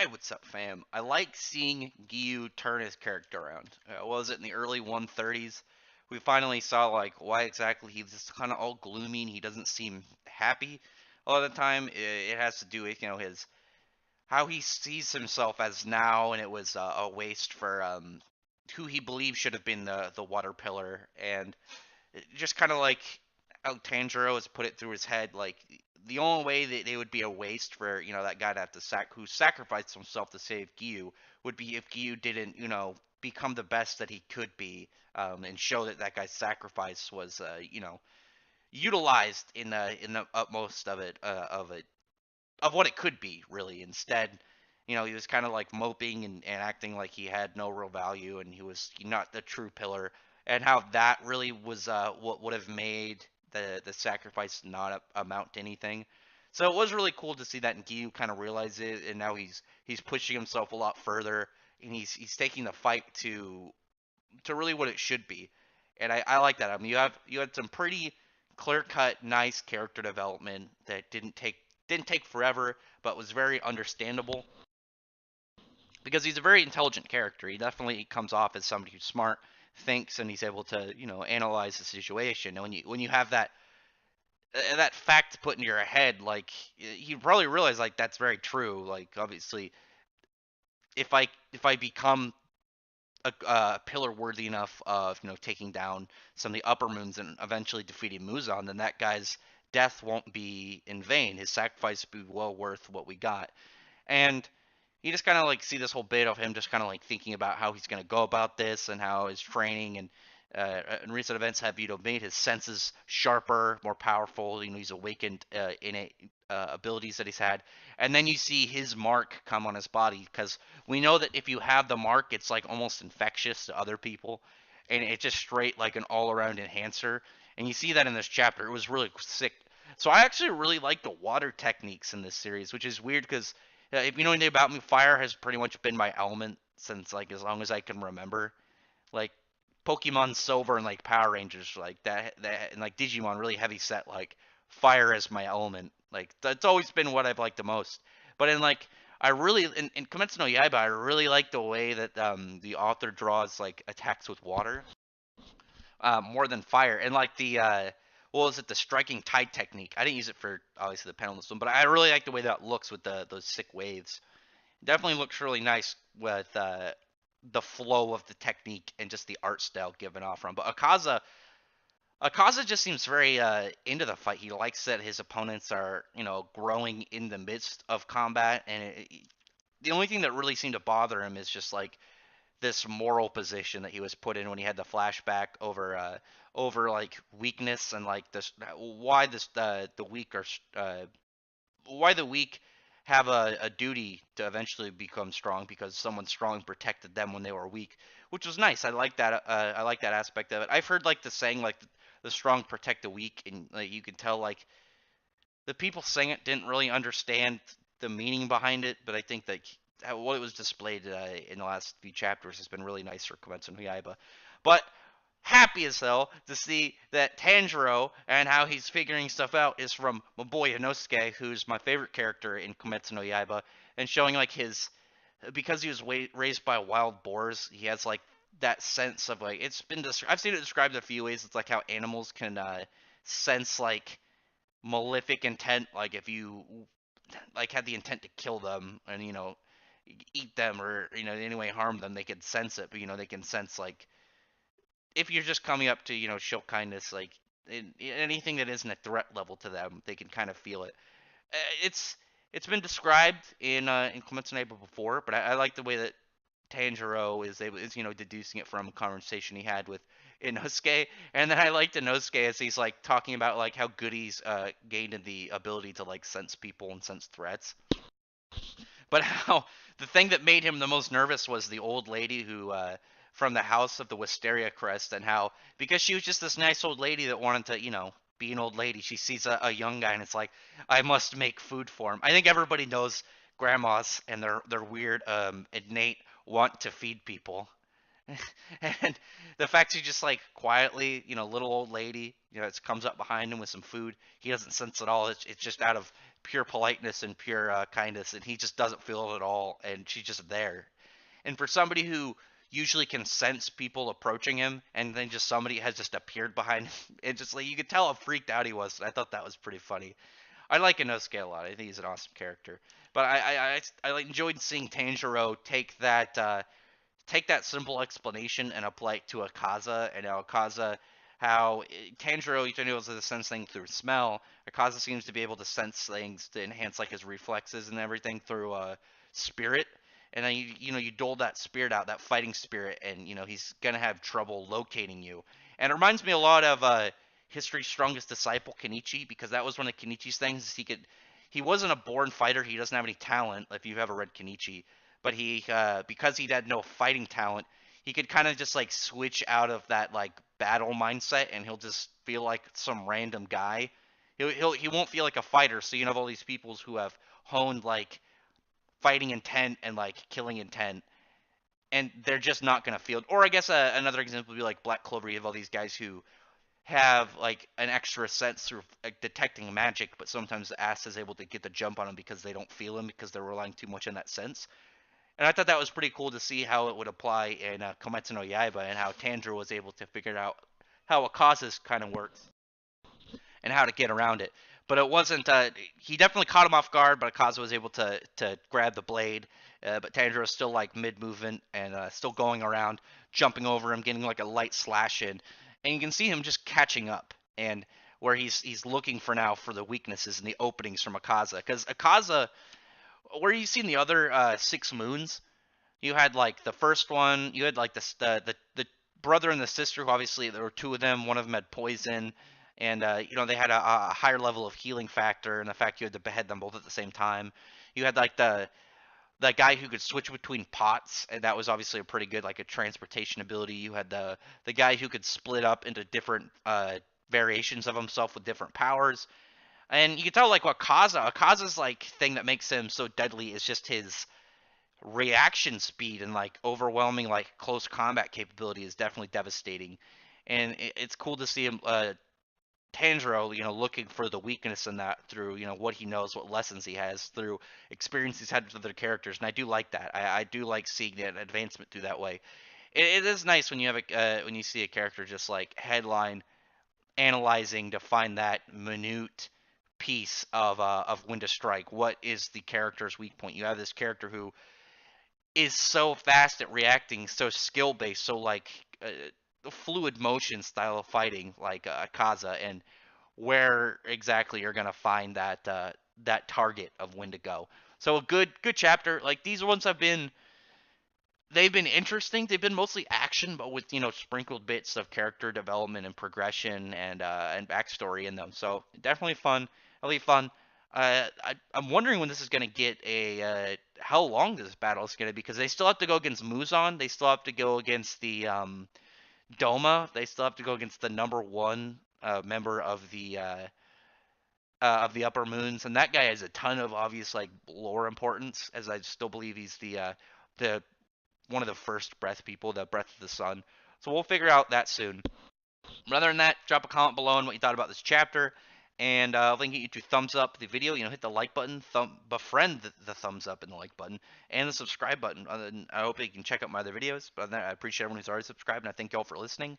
Hey, what's up, fam? I like seeing Gyu turn his character around. What was it in the early 130s? We finally saw like why exactly he's just kind of all gloomy and he doesn't seem happy a lot of the time. It has to do with his how he sees himself as now, and it was a waste for who he believes should have been the water pillar, and just kind of like how Tanjiro has put it through his head, like the only way that it would be a waste for that guy to have to who sacrificed himself to save Gyu would be if Gyu didn't become the best that he could be, and show that that guy's sacrifice was utilized in the utmost of it of what it could be really. Instead, he was kind of like moping and acting like he had no real value and he was not the true pillar, and how that really was what would have made the sacrifice not amount to anything. So it was really cool to see that, and Gyu kind of realize it, and now he's pushing himself a lot further, and he's taking the fight to really what it should be, and I like that. I mean, you had some pretty clear cut, nice character development that didn't take forever, but was very understandable because he's a very intelligent character. He definitely comes off as somebody who's smart, thinks, and he's able to analyze the situation. And when you have that fact put into your head, like you probably realize like that's very true. Like obviously, if I become a pillar worthy enough of taking down some of the upper moons and eventually defeating Muzan, then that guy's death won't be in vain. His sacrifice will be well worth what we got. And you just kind of like see this whole bit of him just kind of like thinking about how he's going to go about this and how his training and recent events have made his senses sharper, more powerful. He's awakened innate abilities that he's had, and then you see his mark come on his body because we know that if you have the mark, it's like almost infectious to other people, and it's just straight like an all-around enhancer. And you see that in this chapter. It was really sick. So I actually really like the water techniques in this series, which is weird because if you know anything about me, fire has pretty much been my element since like as long as I can remember. Like Pokemon Silver and like Power Rangers like that and like Digimon really heavy set like fire as my element. Like that's always been what I've liked the most. But in like I really in Kimetsu no Yaiba I really like the way that the author draws like attacks with water more than fire, and like the what was it, the striking tide technique. I didn't use it for obviously the pendulum one, but I really like the way that looks with those sick waves. Definitely looks really nice with the flow of the technique and just the art style given off from. But Akaza just seems very into the fight. He likes that his opponents are growing in the midst of combat, and the only thing that really seemed to bother him is just like this moral position that he was put in when he had the flashback over like weakness and like this why the weak are why the weak have a duty to eventually become strong because someone strong protected them when they were weak, which was nice. I like that. I like that aspect of it. I've heard like the saying like the strong protect the weak, and like you can tell like the people saying it didn't really understand the meaning behind it, but I think that what it was displayed in the last few chapters has been really nice for Kimetsu no Yaiba. But happy as hell to see that Tanjiro and how he's figuring stuff out is from my boy Inosuke, who's my favorite character in Kimetsu no Yaiba, and showing like his because he was raised by wild boars, he has like that sense of like I've seen it described in a few ways. It's like how animals can sense like malefic intent, like if you like had the intent to kill them and eat them or in any way harm them, they can sense it. But they can sense like if you're just coming up to show kindness, like anything that isn't a threat level to them, they can kind of feel it. It's been described in Kimetsu no Yaiba before, but I like the way that Tanjiro is deducing it from a conversation he had with Inosuke, and then I liked Inosuke as he's like talking about like how good he's gained in the ability to like sense people and sense threats, but how the thing that made him the most nervous was the old lady who from the House of the Wisteria Crest, and how because she was just this nice old lady that wanted to be an old lady, she sees a young guy and it's like I must make food for him. I think everybody knows grandmas and their weird innate want to feed people. And the fact she just like quietly, little old lady, it comes up behind him with some food. He doesn't sense at all. It's just out of pure politeness and pure kindness, and he just doesn't feel it at all, and she's just there. And for somebody who usually can sense people approaching him, and then just somebody has just appeared behind him, and just like you could tell how freaked out he was. I thought that was pretty funny. I like Inosuke a lot. I think he's an awesome character. But I enjoyed seeing Tanjiro take that simple explanation and apply it to Akaza, and how Tanjiro used to be able to sense things through smell. Akaza seems to be able to sense things to enhance like his reflexes and everything through spirit. And then you dole that spirit out, that fighting spirit, and he's gonna have trouble locating you. And it reminds me a lot of History's Strongest Disciple, Kenichi, because that was one of Kenichi's things. He wasn't a born fighter. He doesn't have any talent. If you've ever read Kenichi, but he because he had no fighting talent, he could kind of just like switch out of that like battle mindset, and he'll just feel like some random guy. He won't feel like a fighter. So you have all these people who have honed like fighting intent and like killing intent, and they're just not gonna feel. Or I guess another example would be like Black Clover. You have all these guys who have like an extra sense through detecting magic, but sometimes the ass is able to get the jump on them because they don't feel him, because they're relying too much on that sense. And I thought that was pretty cool to see how it would apply in Kimetsu no Yaiba, and how Tanjiro was able to figure out how Akaza's kind of works and how to get around it. But it wasn't. He definitely caught him off guard, but Akaza was able to grab the blade. But Tanjiro was still like mid movement and still going around, jumping over him, getting like a light slash in, and you can see him just catching up, and where he's looking for now for the weaknesses and the openings from Akaza, because Akaza, where you seen the other 6 moons, you had like the first one, you had like the brother and the sister, who obviously there were two of them. One of them had poison, and they had a higher level of healing factor, and the fact you had to behead them both at the same time. You had like the guy who could switch between pots, and that was obviously a pretty good like a transportation ability. You had the guy who could split up into different variations of himself with different powers. And you can tell like what Akaza's like thing that makes him so deadly is just his reaction speed, and like overwhelming like close combat capability is definitely devastating. And it's cool to see him Tanjiro, looking for the weakness in that through, what he knows, what lessons he has through experience he's had with other characters. And I do like that. I do like seeing that advancement through that way. It is nice when you have when you see a character just like headline analyzing to find that minute piece of when to strike. What is the character's weak point? You have this character who is so fast at reacting, so skill based, so like fluid motion style of fighting, like Kaza, and where exactly you're gonna find that target of when to go. So a good chapter. Like these ones they've been interesting. They've been mostly action, but with sprinkled bits of character development and progression and backstory in them. So definitely fun, really fun. I'm wondering when this is gonna get how long this battle is gonna be, because they still have to go against Muzan. They still have to go against the Doma. They still have to go against the number one member of the Upper Moons, and that guy has a ton of obvious like lore importance, as I still believe he's the one of the first Breath people, the Breath of the Sun. So we'll figure out that soon. But other than that, drop a comment below on what you thought about this chapter, and I'll then get you to thumbs up the video. Hit the like button, befriend the thumbs up and the like button, and the subscribe button. I hope you can check out my other videos. But other than that, I appreciate everyone who's already subscribed, and I thank y'all for listening.